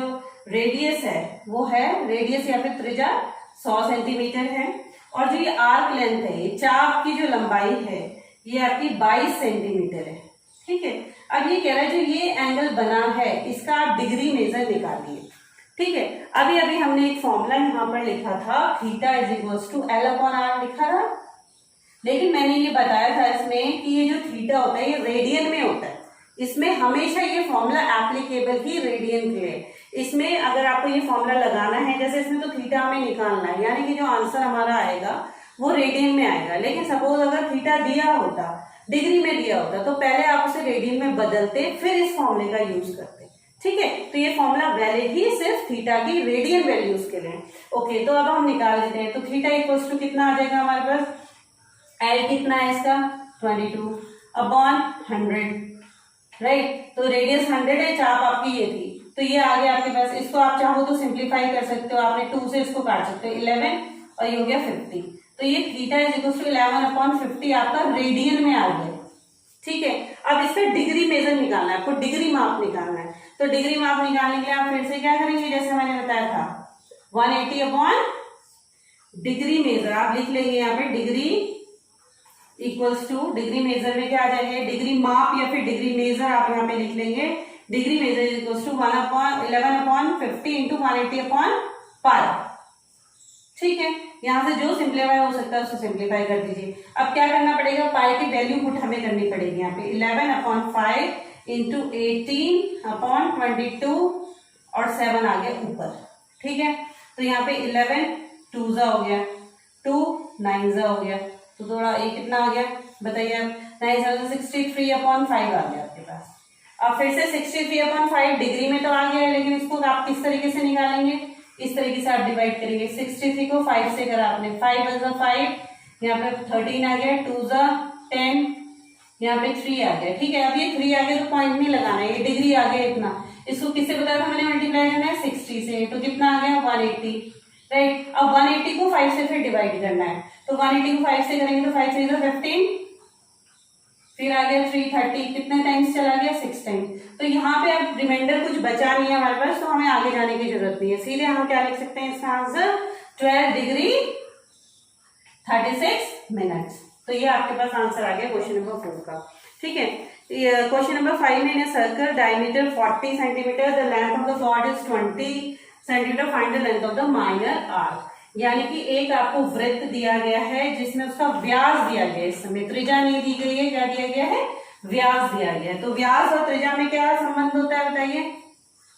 S1: रेडियस है वो है, रेडियस या फिर त्रिज्या 100 सेंटीमीटर है, और जो ये आर्क लेंथ है, ये चाप की जो लंबाई है ये आपकी 22 सेंटीमीटर है। ठीक है, अब ये कह रहा है जो ये एंगल बना है इसका आप डिग्री मेजर निकालिए। ठीक है, अभी अभी हमने एक फॉर्मूला यहाँ पर लिखा था, theta is equals to L upon R लिखा था, लेकिन मैंने ये बताया था इसमें कि ये जो थीटा होता है ये रेडियन में होता है। इसमें हमेशा ये फॉर्मूला एप्लीकेबल ही रेडियन के लिए। इसमें अगर आपको ये फॉर्मूला लगाना है, जैसे इसमें तो थीटा हमें निकालना है, यानी कि जो आंसर हमारा आएगा वो रेडियन में आएगा। लेकिन सपोज अगर थीटा दिया होता, डिग्री में दिया होता, तो पहले आप उसे रेडियन में बदलते, फिर इस फॉर्मूले का यूज करते। ठीक है, तो ये फॉर्मूला वैलिड ही सिर्फ थीटा की रेडियन वैल्यूज के लिए। ओके, तो अब हम निकाल देते हैं। तो थीटा इक्वल्स टू कितना आ जाएगा हमारे पास, एल कितना है इसका 22 अपॉन 100, राइट। तो रेडियस 100 है, चाप आपकी ये थी, तो ये आ गया आपके पास। इसको आप चाहो तो सिंप्लीफाई कर सकते हो, आपने 2 से इसको काट सकते हो, 11 और ये हो गया 50। तो ये theta is equal to 11 upon 50 आपका रेडियन में आ गया। ठीक है, अब इसका डिग्री मेजर निकालना है, आपको डिग्री माप निकालना है। तो डिग्री माप निकालने के लिए आप फिर से क्या करेंगे, जैसे मैंने बताया था 180 अपॉन डिग्री मेजर आप लिख लेंगे यहाँ पे, degree equals to, degree measure में क्या आ जाएगा, डिग्री माप या फिर डिग्री मेजर आप यहाँ पे लिख लेंगे। Degree measure equals to 11 upon 50 into 180 upon pi. ठीक है, यहाँ से जो सिंप्लीफाई हो सकता है उसको सिंप्लीफाई कर दीजिए। अब क्या करना पड़ेगा, पाई की वैल्यू पुट हमें करनी पड़ेगी यहाँ पे, 11 अपॉन 5 इंटू 18 अपॉन 22 और 7 आ गया ऊपर। ठीक है, तो यहाँ पे 11 2 जा हो गया, 2 9 जा हो गया, तो थोड़ा ये कितना आ गया बताइए आप, 9 63 अपॉन 5 आ गया आपके पास। अब फिर से 63 अपॉन 5 डिग्री में तो आ गया है, लेकिन इसको आप किस तरीके से निकालेंगे, इस तरीके से आप डिवाइड करेंगे। 63 को 5 से करा आपने, 5 + 5, यहाँ पे 13 आ गया, 2 * 10, यहाँ पे 3 आ गया। ठीक है, अब ये 3 आ गया तो पॉइंट नहीं लगाना है, ये डिग्री आ गया इतना। इसको किससे बताया था मैंने, मल्टीप्लाई करना है 60 से, तो कितना आ गया 180, राइट। अब 180 को 5 से फिर डिवाइड करना है, तो 180 को 5 से करेंगे तो 5 से 15, फिर आ गया 330, कितने टाइम्स चला गया 6 टाइम्स। तो यहाँ पे अब रिमाइंडर कुछ बचा नहीं है हमारे पास, तो हमें आगे जाने की जरूरत नहीं है, सीधे हम क्या लिख सकते हैं इसका आंसर 12 डिग्री 36 मिनट्स। तो ये आपके पास आंसर आ गया क्वेश्चन नंबर 4 का। ठीक है, क्वेश्चन नंबर 5 में circle diameter 40 centimetre, the length of the chord is 20 centimetre, find the length of the minor arc. यानी कि एक आपको वृत्त दिया गया है जिसमें उसका व्यास दिया गया है, इस समय त्रिज्या नहीं दी गई है, क्या दिया गया है, व्यास दिया गया है। तो व्यास और त्रिज्या में क्या संबंध होता है बताइए,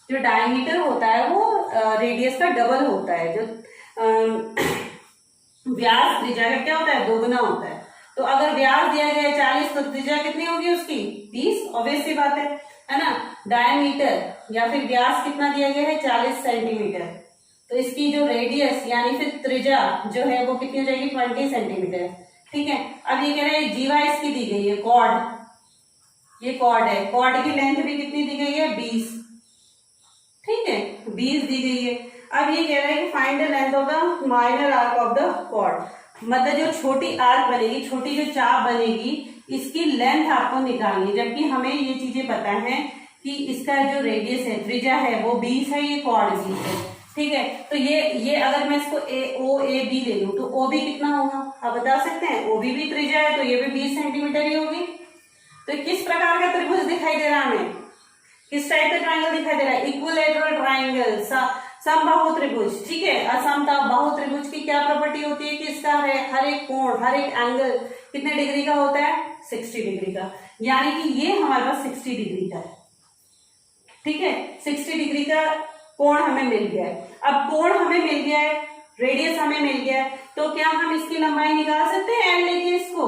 S1: जो डायमीटर होता है वो रेडियस का डबल होता है, जो व्यास त्रिज्या का क्या होता है, दोगुना होता है। तो अगर व्यास दिया गया है 40 तो त्रिज्या कितनी होगी उसकी 30, ऑब्वियस सी बात है ना। डायमीटर या फिर व्यास कितना दिया गया है 40 सेंटीमीटर, तो इसकी जो रेडियस यानी फिर त्रिज्या जो है वो कितनी हो जाएगी 20 सेंटीमीटर। ठीक है, अब ये कह रहे हैं जीवा इसकी दी गई है, कॉर्ड, ये कॉर्ड है, कॉर्ड की लेंथ भी कितनी दी गई है 20, ठीक है 20 दी गई है। अब ये कह रहा है कि find the length of the minor arc of the chord, मतलब जो छोटी आर्क बनेगी, छोटी जो चाप बनेगी, इसकी लेंथ आपको निकालनी है, जबकि हमें ये चीजें पता है कि इसका जो रेडियस है त्रिज्या है वो 20 है, ये कॉर्ड 20 है। ठीक है, तो ये अगर मैं इसको ओ ए बी ले लूं तो ओ बी कितना होगा आप बता सकते हैं, ओ बी भी त्रिज्या है तो ये भी 20 सेंटीमीटर ही होगी। तो किस प्रकार का त्रिभुज दिखाई दे रहा है हमें, किस टाइप का ट्राइंगल दिखाई दे रहा है, इक्विलैटरल ट्राइंगल, समबाहु त्रिभुज। ठीक है, असमबाहु त्रिभुज की क्या प्रॉपर्टी होती है कि इसका हर एक कोण, हर एक एंगल कितने डिग्री का होता है 60 डिग्री का, यानी कि ये हमारे पास 60 डिग्री का है। ठीक है, 60 डिग्री का कोण हमें मिल गया है। अब कोण हमें मिल गया है, रेडियस हमें मिल गया है, तो क्या हम इसकी लंबाई निकाल सकते हैं एल लेके इसको,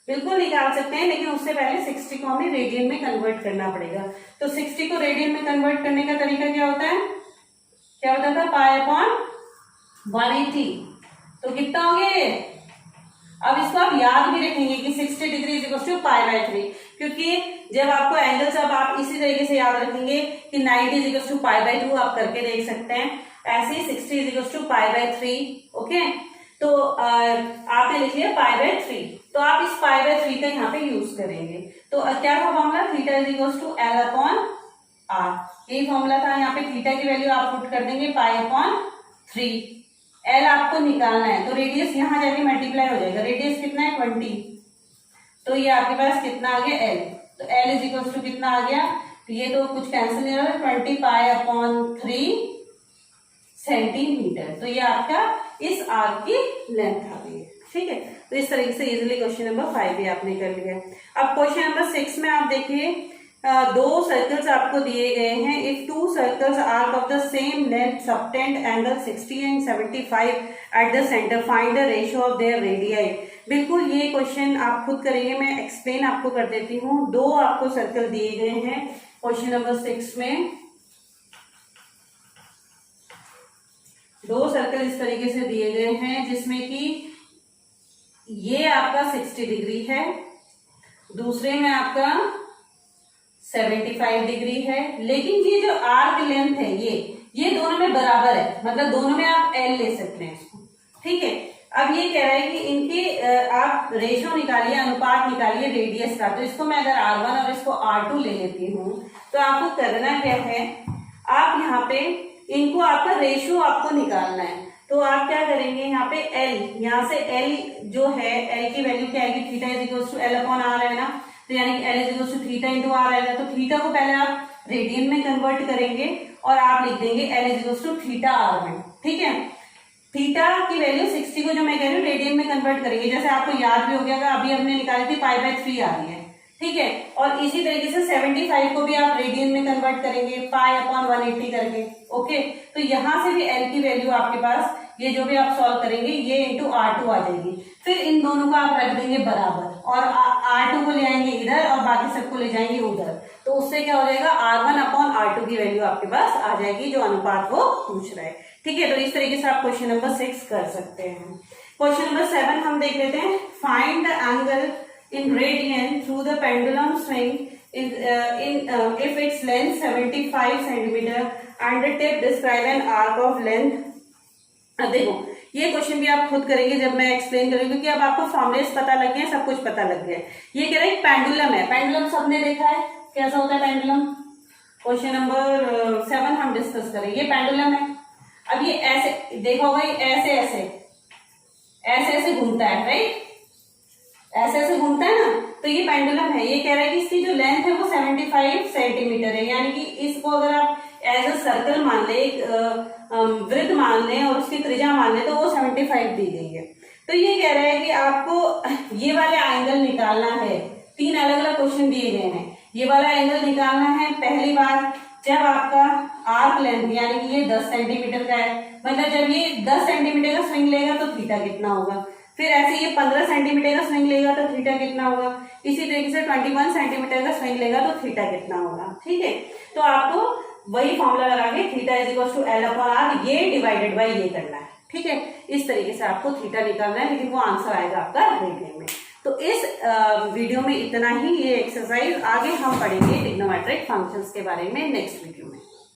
S1: बिल्कुल निकाल सकते हैं, लेकिन उससे पहले 60 को हमें रेडियन में कन्वर्ट करना पड़ेगा। तो 60 को रेडियन में कन्वर्ट करने का तरीका क्या होता है, क्या होता था पाई अपॉन 180, तो कितना हो गया ये अब इसको आप याद भी रखेंगे कि 60 डिग्री इज इक्वल टू π/3, क्योंकि जब आपको एंगल सब आप इसी तरीके से याद रखेंगे कि 90 इज इक्वल टू π/2 आप करके देख सकते हैं, ऐसे ही 60 इज इक्वल टू π/3। ओके, तो आपने लिख लिया π/3, तो आप इस π/3 का यहाँ पे यूज करेंगे। तो क्या था formula, theta is equal to L/r, यही फॉर्मूला था। यहाँ पे थीटा की वैल्यू आप पुट कर देंगे π/3, एल आपको निकालना है, तो रेडियस यहाँ जाके मल्टीप्लाई हो जाएगा, रेडियस कितना है 20, तो ये आपके पास कितना आ गया एल, तो एल इज इक्वल टू कितना आ गया, तो ये तो कुछ कैंसिल नहीं हो रहा, 20π/3 सेंटीमीटर, तो ये आपका इस आर्क की लेंथ आ गई है। ठीक है, तो इस तरीके से इजीली क्वेश्चन नंबर 5 भी आपने कर लिया। अब क्वेश्चन नंबर 6 में आप देखिए, दो सर्कल्स आपको दिए गए हैं। If two circles arc of the same length subtend angle 60 and 75 at the centre, find the ratio of their radii. बिल्कुल ये क्वेश्चन आप खुद करेंगे, मैं एक्सप्लेन आपको कर देती हूँ। दो आपको सर्कल दिए गए हैं क्वेश्चन नंबर 6 में, दो सर्कल इस तरीके से दिए गए हैं जिसमें कि ये आपका 60 डिग्री है, दूसरे में आपका 75 डिग्री है, लेकिन ये जो आर्क लेंथ है ये दोनों में बराबर है, मतलब दोनों में आप एल ले सकते हैं इसको। ठीक है, अब ये कह रहा है कि इनके आप रेशो निकालिए, अनुपात निकालिए रेडियस का। तो इसको मैं अगर R1 और इसको R2 ले लेती हूँ, तो आपको करना क्या है, आप यहाँ पे इनको आपका रेशो आपको निकालना है। तो आप क्या करेंगे, यहाँ पे L, यहाँ से L जो है, L की वैल्यू क्या आएगी, theta is equal to L/r है ना, तो यानी कि L is equal to theta into R आएगा। तो थीटा को पहले आप रेडियन में कन्वर्ट करेंगे और आप लिख देंगे L is equal to theta R में। ठीक है, थीटा की वैल्यू 60 को जो मैं कह रही हूँ रेडियन में कन्वर्ट करेंगे, जैसे आपको याद भी हो गया, अभी हमने निकाली थी π/3 आ रही है। ठीक है, और इसी तरीके से 75 को भी आप रेडियन में कन्वर्ट करेंगे π/180 करके। ओके, तो यहां से भी L की वैल्यू आपके पास, ये जो भी आप सॉल्व करेंगे ये इंटू R2 आ जाएगी। फिर इन दोनों को आप रख देंगे बराबर और R2 को ले आएंगे इधर और बाकी सबको ले जाएंगे उधर, तो उससे क्या हो जाएगा, R1/R2 की वैल्यू आपके पास आ जाएगी, जो अनुपात वो पूछ रहा है। ठीक है, तो इस तरीके से आप क्वेश्चन नंबर 6 कर सकते हैं। क्वेश्चन नंबर 7 हम देख लेते हैं। Find the angle in radian through the pendulum swing if its length 75 centimeter and the tip describe an arc of length। अब देखो ये क्वेश्चन भी आप खुद करेंगे जब मैं एक्सप्लेन करूंगी, क्योंकि अब आपको फॉर्मुलेस पता लग गए, सब कुछ पता लग गया। ये कह रहा है पेंडुलम है, पेंडुलम सबने देखा है कैसा होता है पेंडुलम, क्वेश्चन नंबर 7 हम डिस्कस करें। ये पेंडुलम है, अब ये ऐसे देखा होगा, ये ऐसे ऐसे ऐसे ऐसे घूमता है, राइट, ऐसे ऐसे घूमता है ना, तो ये पेंडुलम है। ये कह रहा है कि इसकी जो लेंथ है वो 75 सेंटीमीटर है, यानी कि इसको अगर आप एज अ सर्कल मान ले, वृत्त मान ले और उसकी त्रिज्या मान ले, तो वो 75 दी गई है। तो ये कह रहा है कि आपको ये वाला एंगल निकालना है। 3 अलग अलग क्वेश्चन दिए गए हैं, ये वाला एंगल निकालना है। पहली बार जब आपका आर्क लेंथ यानी कि ये 10 सेंटीमीटर का है, मतलब जब ये 10 सेंटीमीटर का स्विंग लेगा तो थीटा कितना होगा, फिर ऐसे ये 15 सेंटीमीटर का स्विंग लेगा तो थीटा कितना होगा, इसी तरीके से 21 सेंटीमीटर का स्विंग लेगा तो थीटा कितना होगा। ठीक है, तो आपको वही फॉर्मूला लगा के theta is equal to L/r, ये डिवाइडेड बाय ये करना है। ठीक है, इस तरीके से आपको थीटा निकालना है, लेकिन वो आंसर आएगा आपका रेडियन में। तो इस वीडियो में इतना ही, ये एक्सरसाइज। आगे हम पढ़ेंगे ट्रिग्नोमेट्रिक फंक्शंस के बारे में नेक्स्ट वीडियो में।